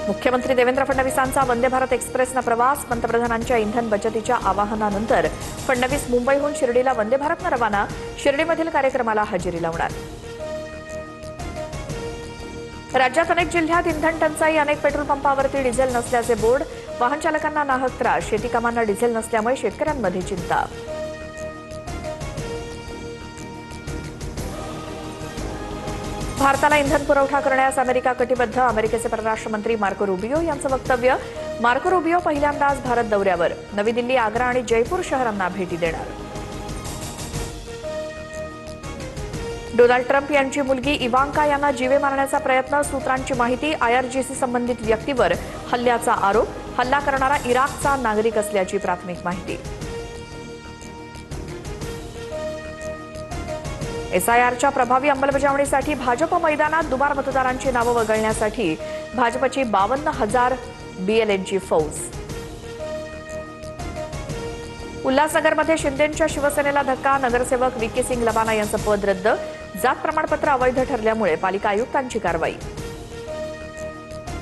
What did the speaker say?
मुख्यमंत्री देवेंद्र फडणवीसांचा वंदे भारत एक्सप्रेसनं प्रवास. पंतप्रधानांच्या इंधन बचतीच्या आवाहनानंतर फडणवीस मुंबईहून शिर्डीला वंदे भारतनं रवाना. शिर्डीमधील कार्यक्रमाला हजेरी लावणार. राज्यात अनेक जिल्ह्यात इंधन टंचाई. अनेक पेट्रोल पंपावरती डिझेल नसल्याचे बोर्ड. वाहन चालकांना नाहक त्रास. शेती कामांना डिझेल नसल्यामुळे शेतकऱ्यांमध्ये चिंता. भारताला इंधन पुरवठा करण्यास अमेरिका कटिबद्ध. अमेरिकेचे परराष्ट्र मंत्री मार्को रुबियो यांचं वक्तव्य. मार्को रुबियो पहिल्यांदाच भारत दौऱ्यावर. नवी दिल्ली, आग्रा आणि जयपूर शहरांना भेटी देणार. डोनाल्ड ट्रम्प यांची मुलगी इवांका यांना जीवे मारण्याचा प्रयत्न. सूत्रांची माहिती. IRGC संबंधित व्यक्तीवर हल्ल्याचा आरोप. हल्ला करणारा इराकचा नागरिक असल्याची प्राथमिक माहिती. SIRच्या प्रभावी अंमलबजावणीसाठी भाजप मैदानात. दुबार मतदारांची नावं वगळण्यासाठी भाजपची 52,000 BLNची फौज. उल्हासनगरमध्ये शिंदेंच्या शिवसेनेला धक्का. नगरसेवक VK सिंग लबाना यांचं पद रद्द. जात प्रमाणपत्र अवैध ठरल्यामुळे पालिका आयुक्तांची कारवाई.